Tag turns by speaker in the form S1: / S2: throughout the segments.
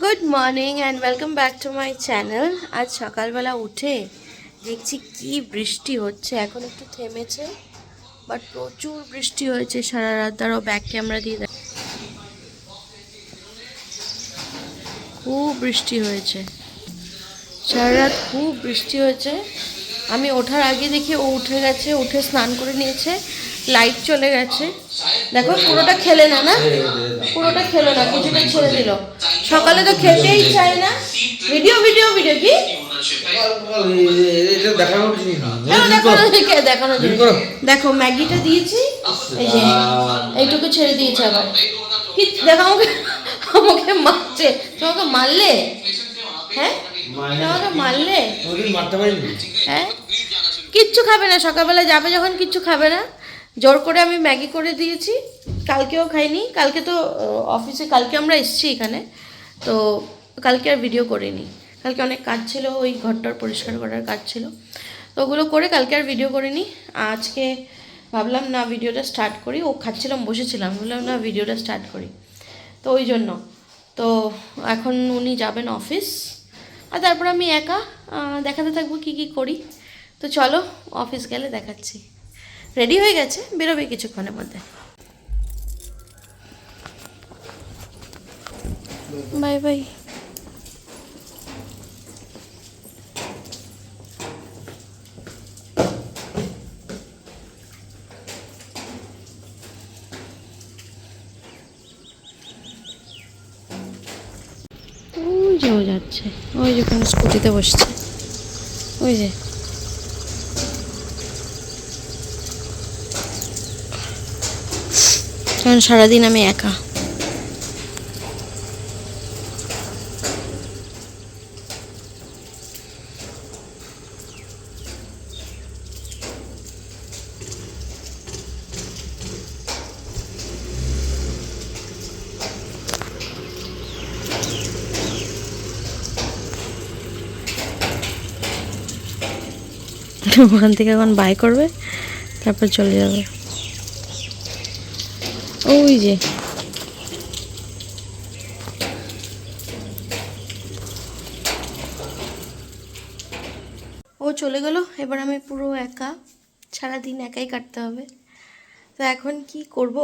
S1: Good morning and welcome back to my channel. আজ সকালবেলা উঠে দেখছি কি বৃষ্টি হচ্ছে। এখন একটু থেমেছে, বাট প্রচুর বৃষ্টি হয়েছে সারা রাত। দাঁড়াও ব্যাক ক্যামেরা দিয়ে দেখ, খুব বৃষ্টি হয়েছে সারা রাত, খুব বৃষ্টি হয়েছে। আমি ওঠার আগে দেখি ও উঠে গেছে, উঠে স্নান করে নিয়েছে, লাইট চলে গেছে। দেখো পুরোটা খেলে না, পুরোটা খেলো না, কিছুটা ছেড়ে দিল। সকালে তো খেতেই চায় না। ভিডিও ভিডিও ভিডিও কি দেখানো, দেখো ম্যাগিটা দিয়েছি, এই যে এইটুকু ছেড়ে দিয়েছে। আবার কি দেখো, আমাকে আমাকে মারছে। তোমাকে মারলে? হ্যাঁ তোমাকে মারলে? হ্যাঁ, কিচ্ছু খাবে না, সকালবেলা যাবে যখন কিচ্ছু খাবে না। জোর করে আমি ম্যাগি করে দিয়েছি। কালকেও খাইনি, কালকে তো অফিসে, কালকে আমরা এসেছি এখানে, তো কালকে আর ভিডিও করিনি। কালকে অনেক কাজ ছিল, ওই ঘরটার পরিষ্কার করার কাজ ছিল, তো ওগুলো করে কালকে আর ভিডিও করিনি। আজকে ভাবলাম না ভিডিওটা স্টার্ট করি। ও খাচ্ছিলাম, বসেছিলাম, বললাম না ভিডিওটা স্টার্ট করি, তো ওই জন্য। তো এখন উনি যাবেন অফিস, আর তারপর আমি একা দেখাতে থাকবো কি কি করি। তো চলো, অফিস গেলে দেখাচ্ছি। রেডি হয়ে গেছে, বেরোবে কিছুক্ষণের মধ্যে। Bye bye. ওই যে ও যাচ্ছে, ওই যে কোনো স্কুটিতে বসছে, ওই যে। কারণ সারাদিন আমি একা। ওখান থেকে এখন বাই করবে, তারপর চলে যাবে। ওই যে ও চলে গেল, এবার আমি পুরো একা, সারাদিন একাই কাটতে হবে। তো এখন কি করব,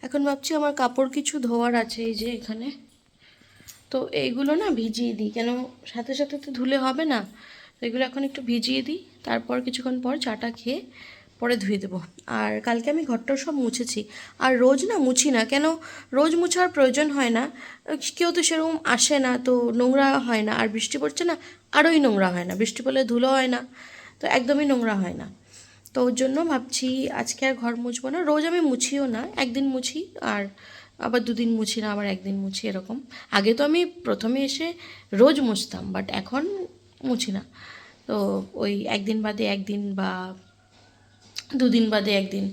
S1: এখন ভাবছি আমার কাপড় কিছু ধোয়ার আছে, এই যে এখানে। তো এইগুলো না ভিজিয়ে দিই, কেন সাথে সাথে তো ধুলে হবে না। তো এগুলো এখন একটু ভিজিয়ে দিই, তারপর কিছুক্ষণ পর চাটা খেয়ে পরে ধুয়ে দেবো। আর কালকে আমি ঘরটা সব মুছেছি, আর রোজ না মুছি না, কেন রোজ মুছার প্রয়োজন হয় না, কেউ তো সেরকম আসে না, তো নোংরা হয় না। আর বৃষ্টি পড়ছে না, আরোই নোংরা হয় না, বৃষ্টি পড়লে ধুলো হয় না, তো একদমই নোংরা হয় না। তো ওর জন্য ভাবছি আজকে আর ঘর মুছবো না। রোজ আমি মুছিও না, একদিন মুছি, আর আবার দুদিন মুছি না, আবার একদিন মুছি, এরকম। আগে তো আমি প্রথমে এসে রোজ মুছতাম, বাট এখন মুছি না। তো ওই একদিন বাদে একদিন বা দুদিন বাদে একদিন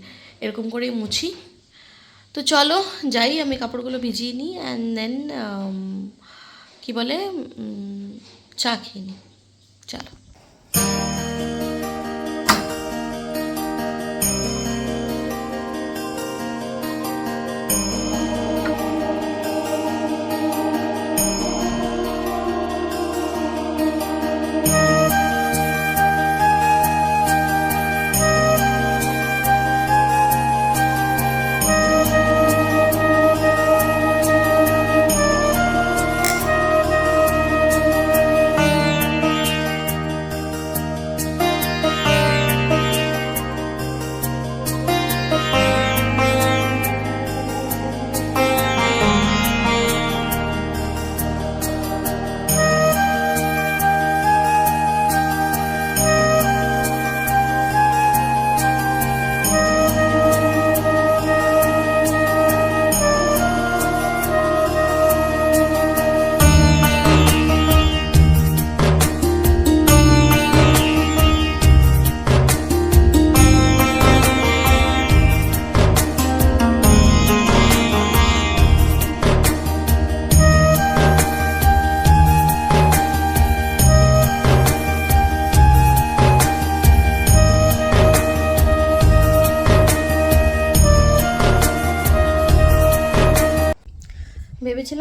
S1: এরকম করেই মুছি। তো চলো যাই, আমি কাপড়গুলো ভিজিয়ে নিই, অ্যান্ড দেন কী বলে, চা খেয়ে নিই। চলো।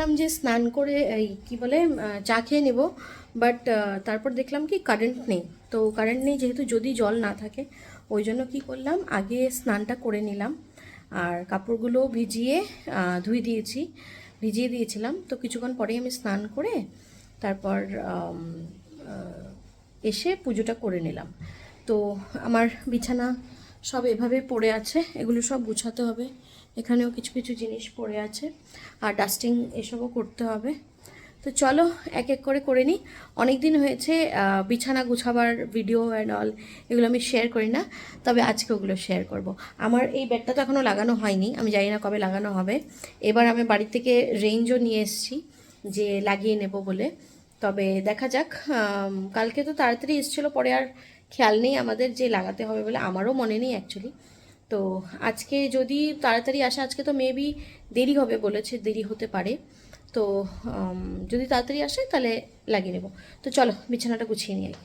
S1: ভাবছিলাম যে স্নান করে এই কী বলে চা খেয়ে নেব, বাট তারপর দেখলাম কি কারেন্ট নেই। তো কারেন্ট নেই যেহেতু, যদি জল না থাকে ওই জন্য কী করলাম, আগে স্নানটা করে নিলাম আর কাপড়গুলো ভিজিয়ে দিয়েছিলাম। তো কিছুক্ষণ পরেই আমি স্নান করে তারপর এসে পুজোটা করে নিলাম। তো আমার বিছানা সব এভাবে পড়ে আছে, এগুলো সব গুছাতে হবে। এখানেও কিছু কিছু জিনিস পড়ে আছে আর ডাস্টিং এসবও করতে হবে। তো চলো এক এক করে নিই। অনেক দিন হয়েছে বিছানা গুছাবার ভিডিও অ্যান্ড অল এগুলো আমি শেয়ার করি না, তবে আজকে ওগুলো শেয়ার করব। আমার এই বেডটা তো এখনও লাগানো হয়নি, আমি জানি না কবে লাগানো হবে। এবার আমি বাড়ি থেকে রেঞ্জও নিয়ে এসেছি যে লাগিয়ে নেব বলে, তবে দেখা যাক। কালকে তো তাড়াতাড়ি এসেছিলো, পরে আর খেয়াল নেই আমাদের যে লাগাতে হবে বলে, আমারও মনে নেই অ্যাকচুয়ালি। তো আজকে যদি তাড়াতাড়ি আসে, আজকে তো মেবি দেরি হবে বলেছে, দেরি হতে পারে। তো যদি তাড়াতাড়ি আসে তাহলে লাগিয়ে নেব। তো চলো বিছানাটা গুছিয়ে নিয়ে আই।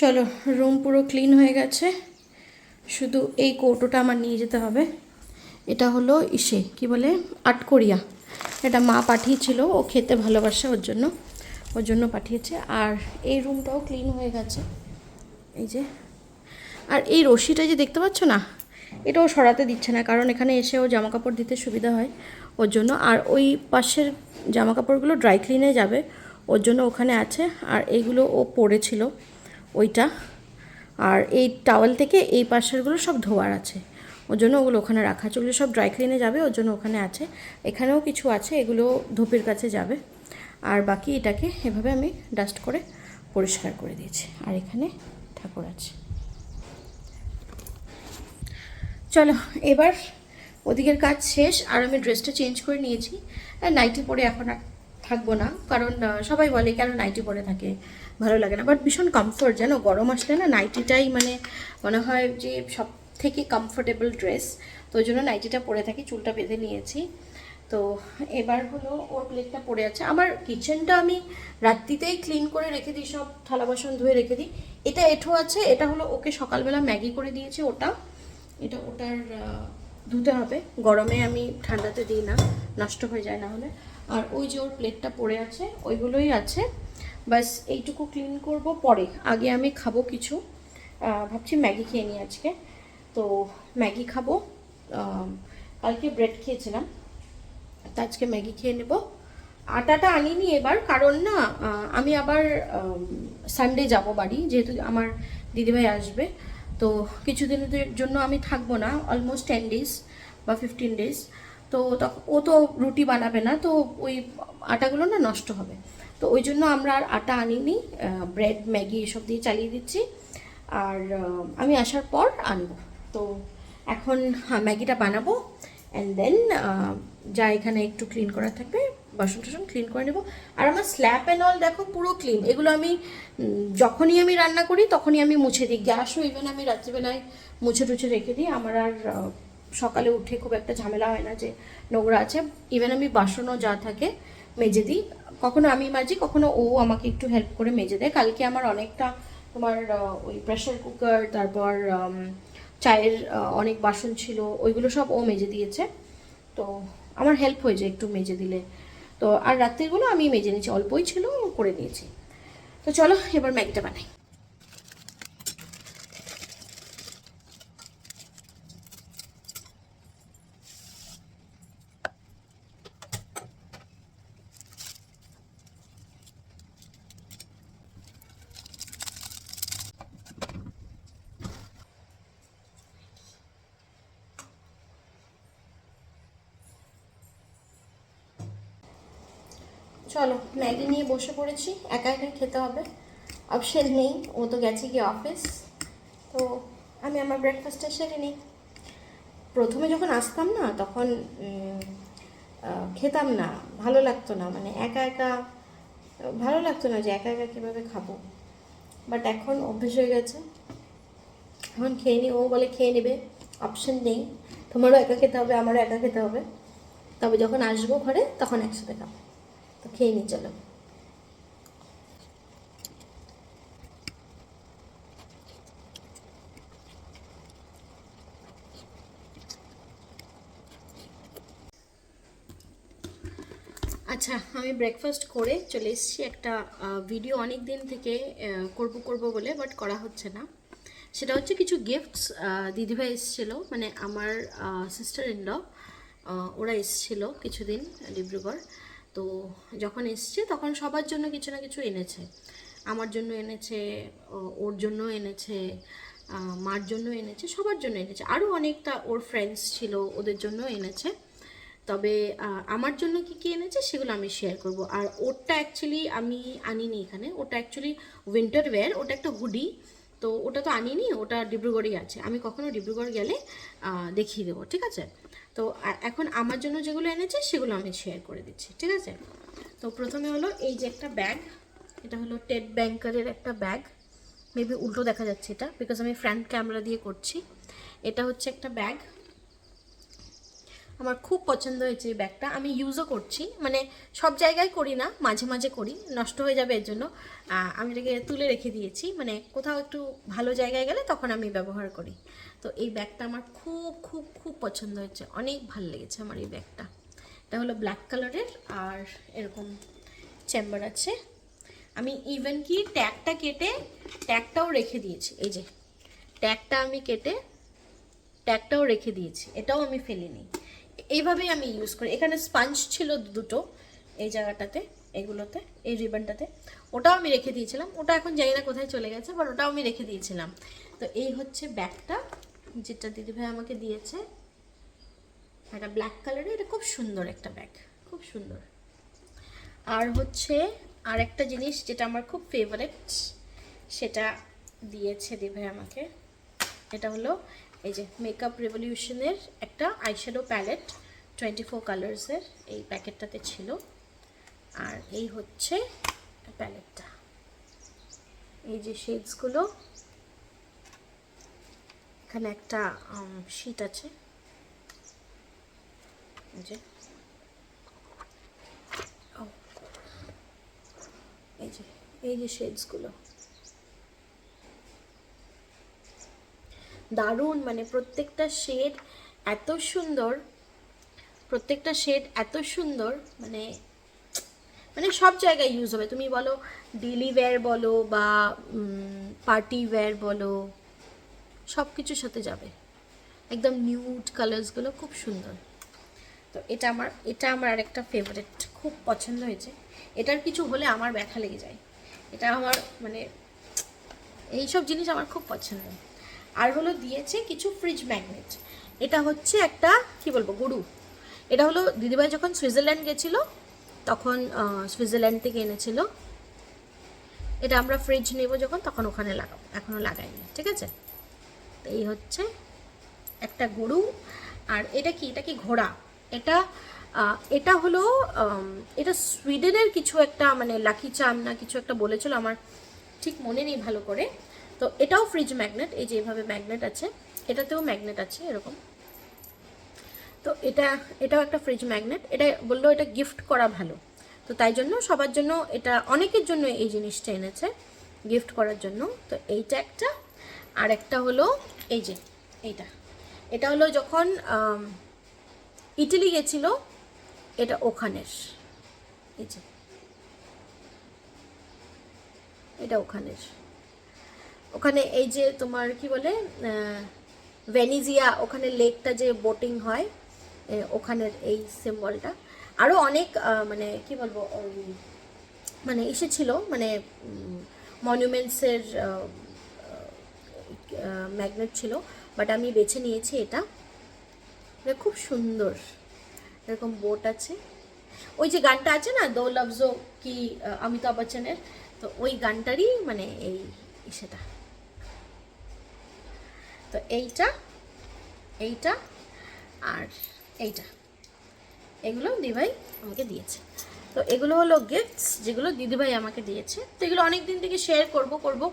S1: চলো, রুম পুরো ক্লিন হয়ে গেছে, শুধু এই কৌটোটা আমার নিয়ে যেতে হবে। এটা হলো কি বলে আটকরিয়া, এটা মা পাঠিয়েছিল, ও খেতে ভালোবাসে ওর জন্য পাঠিয়েছে। আর এই রুমটাও ক্লিন হয়ে গেছে, এই যে। আর এই রশিটা যে দেখতে পাচ্ছ না, এটাও সরাতে দিচ্ছে না, কারণ এখানে এসে ও জামা কাপড় দিতে সুবিধা হয় ওর জন্য। আর ওই পাশের জামা কাপড়গুলো ড্রাই ক্লিনে যাবে ওর জন্য ওখানে আছে। আর এইগুলো ও পরেছিল ওইটা, আর এই টাওয়েল থেকে এই পাশেরগুলো সব ধোয়ার আছে, ওর জন্য ওগুলো ওখানে রাখা আছে। ওগুলো সব ড্রাই ক্লিনে যাবে ওর জন্য ওখানে আছে। এখানেও কিছু আছে, এগুলো ধূপের কাছে যাবে। আর বাকি এটাকে এভাবে আমি ডাস্ট করে পরিষ্কার করে দিয়েছি। আর এখানে ঠাকুর আছে। চলো এবার ওদিকের কাজ শেষ, আর আমি ড্রেসটা চেঞ্জ করে নিয়েছি। নাইটি পরে এখন আর থাকবো না, কারণ সবাই বলে কেন নাইটি পরে থাকে, ভালো লাগে না। বাট ভীষণ কমফোর্ট, জানো গরম আসলে না নাইটিটাই মানে মনে হয় যে সব থেকে কমফোর্টেবল ড্রেস। তো ওই জন্য নাইটিটা পরে থাকি, চুলটা বেঁধে নিয়েছি। তো এবার হলো ওর প্লেটটা পড়ে আছে। আমার কিচেনটা আমি রাত্রিতেই ক্লিন করে রেখে দিই, সব থালা বাসন ধুয়ে রেখে দিই। এটা এঁঠো আছে, এটা হলো ওকে সকালবেলা ম্যাগি করে দিয়েছে, ওটার ধুতে হবে। গরমে আমি ঠান্ডাতে দিই না, নষ্ট হয়ে যায় না হলে। আর ওই যে ওর প্লেটটা পড়ে আছে, ওইগুলোই আছে, বাস এইটুকু ক্লিন করব পরে। আগে আমি খাবো কিছু, ভাবছি ম্যাগি খেয়ে নিই আজকে। তো ম্যাগি খাবো, কালকে ব্রেড খেয়েছিলাম, তো আজকে ম্যাগি খেয়ে নেব। আটাটা আনিনি এবার, কারণ না আমি আবার সানডে যাব বাড়ি, যেহেতু আমার দিদিভাই আসবে। তো কিছুদিনের জন্য আমি থাকবো না, অলমোস্ট 10 days বা 15 days। তো ও তো রুটি বানাবে না, তো ওই আটাগুলো না নষ্ট হবে। তো ওই জন্য আমরা আর আটা আনিনি, ব্রেড ম্যাগি এসব দিয়ে চালিয়ে দিচ্ছি। আর আমি আসার পর আনবো। তো এখন ম্যাগিটা বানাবো, অ্যান্ড দেন যা এখানে একটু ক্লিন করা থাকবে বাসন টাসন ক্লিন করে নেব। আর আমার স্ল্যাব অ্যান্ড অল দেখো পুরো ক্লিন। এগুলো আমি যখনই আমি রান্না করি তখনই আমি মুছে দিই। গ্যাসও ইভেন আমি রাত্রিবেলায় মুছে টুছে রেখে দিই, আমার আর সকালে উঠে খুব একটা ঝামেলা হয় না যে নোংরা আছে। ইভেন আমি বাসনও যা থাকে মেজে দিই, কখনো আমি মাজি, কখনো ও আমাকে একটু হেল্প করে মেজে দেয়। কালকে আমার অনেকটা তোমার ওই প্রেশার কুকার, তারপর চায়ের অনেক বাসন ছিল, ওইগুলো সব ও মেজে দিয়েছে। তো আমার হেল্প হয়ে যায় একটু মেজে দিলে। তো আর রাত্রিগুলো আমি মেজে নিয়েছি, অল্পই ছিল করে নিয়েছি। তো চলো এবার ম্যাগিটা বানাই। চলো ম্যাগি নিয়ে বসে পড়েছি, একা একা খেতে হবে, অপশন নেই, ও তো গেছে কি অফিস। তো আমি আমার ব্রেকফাস্টটা সেরে নিই। প্রথমে যখন আসতাম না তখন খেতাম না, ভালো লাগতো না, মানে একা একা ভালো লাগতো না যে একা একা কীভাবে খাবো। বাট এখন অভ্যেস হয়ে গেছে, এখন খেয়ে নিই। ও বলে খেয়ে নেবে, অপশন নেই, তোমারও একা খেতে হবে, আমারও একা খেতে হবে। তবে যখন আসবো ঘরে তখন একসাথে খাবো। তো খেয়ে নিই চলো। আচ্ছা, আমি ব্রেকফাস্ট করে চলে এসেছি। একটা ভিডিও অনেক দিন থেকে করব বলে, বাট করা হচ্ছে না। সেটা হচ্ছে কিছু গিফটস দিদিভাই এসেছিলো, মানে আমার সিস্টার ইন ল, ওরা এসেছিলো কিছুদিন ডিব্রুগড়। তো যখন এসছে তখন সবার জন্য কিছু না কিছু এনেছে। আমার জন্য এনেছে, ওর জন্য এনেছে, মার জন্য এনেছে, সবার জন্য এনেছে, আরও অনেকটা ওর ফ্রেন্ডস ছিল ওদের জন্য এনেছে। তবে আমার জন্য কি কি এনেছে সেগুলো আমি শেয়ার করব। আর ওটা অ্যাকচুয়ালি আমি আনিনি এখানে, ওটা অ্যাকচুয়ালি উইন্টার ওয়্যার, ওটা একটা হুডি। তো ওটা তো আনিনি, ওটা ডিব্রুগড়েই আছে। আমি কখনো ডিব্রুগড় গেলে দেখিয়ে দেবো, ঠিক আছে? তো এখন আমার জন্য যেগুলো এনেছে সেগুলো আমি শেয়ার করে দিচ্ছি, ঠিক আছে? তো প্রথমে হলো এই যে একটা ব্যাগ, এটা হলো টেড ব্যাংকারের একটা ব্যাগ। মেবি উল্টো দেখা যাচ্ছে এটা, বিকজ আমি ফ্রন্ট ক্যামেরা দিয়ে করছি। এটা হচ্ছে একটা ব্যাগ, আমার খুব পছন্দ হয়েছে এই ব্যাগটা। আমি ইউজও করছি, মানে সব জায়গায় করি না, মাঝে মাঝে করি, নষ্ট হয়ে যাবে এর জন্য আমি এটাকে তুলে রেখে দিয়েছি। মানে কোথাও একটু ভালো জায়গায় গেলে তখন আমি ব্যবহার করি। তো এই ব্যাগটা আমার খুব খুব খুব পছন্দ হয়েছে, অনেক ভালো লেগেছে আমার এই ব্যাগটা। এটা হলো ব্ল্যাক কালারের, আর এরকম চেম্বার আছে। আমি ইভেন কি ট্যাগটা কেটে ট্যাগটাও রেখে দিয়েছি, এই যে ট্যাগটা আমি কেটে ট্যাগটাও রেখে দিয়েছি, এটাও আমি ফেলিনি। এইভাবেই আমি ইউজ করি। এখানে স্পাঞ্জ ছিল দুটো এই জায়গাটাতে, এগুলোতে, এই রিবনটাতে, ওটাও আমি রেখে দিয়েছিলাম। ওটা এখন জানি না কোথায় চলে গেছে, বাট ওটাও আমি রেখে দিয়েছিলাম। তো এই হচ্ছে ব্যাগটা, যেটা দিদিভাই আমাকে দিয়েছে, এটা ব্ল্যাক কালারের, এটা খুব সুন্দর একটা ব্যাগ, খুব সুন্দর। আর হচ্ছে আর একটা জিনিস যেটা আমার খুব ফেভারিট, সেটা দিয়েছে দিদিভাই আমাকে। এটা হলো এই যে মেকআপ রেভলিউশনের একটা আইশ্যাডো প্যালেট, 24 কালার্সের, এই প্যাকেটটাতে ছিল। আর এই হচ্ছে প্যালেটটা, এই যে শেডসগুলো, এখানে একটা শীট আছে, এই যে এই যে শেডসগুলো দারুণ, মানে প্রত্যেকটা শেড এত সুন্দর, প্রত্যেকটা শেড এত সুন্দর, মানে মানে সব জায়গায় ইউজ হবে। তুমি বলো ডেলি ওয়্যার বলো বা পার্টি ওয়্যার বলো, সব কিছুর সাথে যাবে। একদম নিউড কালার্সগুলো খুব সুন্দর। তো এটা আমার আরেকটা ফেভারিট, খুব পছন্দ হয়েছে। এটার কিছু হলে আমার ব্যথা লেগে যায়, এটা আমার মানে এইসব জিনিস আমার খুব পছন্দ। আর হলো দিয়েছে কিছু ফ্রিজ ম্যাগনেট। এটা হচ্ছে একটা কি বলবো গরু। এটা হলো দিদিভাই যখন সুইজারল্যান্ড গেছিল তখন সুইজারল্যান্ড থেকে এনেছিল। এটা আমরা ফ্রিজ নেব যখন তখন ওখানে লাগাবো, এখনও লাগাইনি, ঠিক আছে? তো এই হচ্ছে একটা গরু। আর এটা কি, এটা কি ঘোড়া? এটা এটা হলো এটা সুইডেনের কিছু একটা, মানে লাকি চার্ম না কিছু একটা বলেছিল, আমার ঠিক মনে নেই ভালো করে। তো এটাও ফ্রিজ ম্যাগনেট, এই যে এইভাবে ম্যাগনেট আছে, এটাতেও ম্যাগনেট আছে এরকম। তো এটাও একটা ফ্রিজ ম্যাগনেট। এটা বললো এটা গিফট করা ভালো, তো তাই জন্য সবার জন্য, এটা অনেকের জন্য এই জিনিসটা এনেছে গিফট করার জন্য। তো এইটা একটা, আর একটা হলো এই যে এটা হলো যখন ইটালি গেছিল, এটা ওখানের, এই যে এটা ওখানে এই যে তোমার কি বলে ভেনিজিয়া, ওখানে লেকটা যে বোটিং হয়, ওখানের এই সিম্বলটা। আরও অনেক মানে কি বলবো, মানে এসেছিল, মানে মনুমেন্টসের ম্যাগনেট ছিল, বাট আমি বেছে নিয়েছি এটা। এটা খুব সুন্দর, এরকম বোট আছে। ওই যে গানটা আছে না, দো লফজো কি, অমিতাভ বচ্চনের, তো ওই গানটারই মানে এই সেটা। তো এইটা আর এইটা, এগুলো দিদিভাই আমাকে দিয়েছে। তো এগুলো হলো গিফটস যেগুলো দিদিভাই আমাকে দিয়েছে। তো এগুলো অনেক দিন থেকে শেয়ার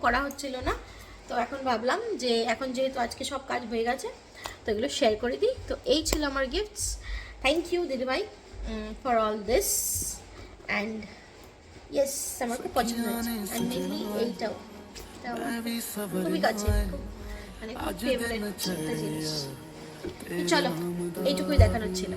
S1: করা হচ্ছিল না, তো এখন ভাবলাম যে এখন যেহেতু আজকে সব কাজ হয়ে গেছে, তো এগুলো শেয়ার করে দিই। তো এই ছিল আমার গিফটস। থ্যাংক ইউ দিদিভাই for all this, and yes আমার খুব পছন্দ হয়েছে। অ্যান্ড মেনলি এইটাও খুবই কাছে, মানে খুব ফেভারিট একটা জিনিস। চলো এইটুকুই দেখানোর ছিল।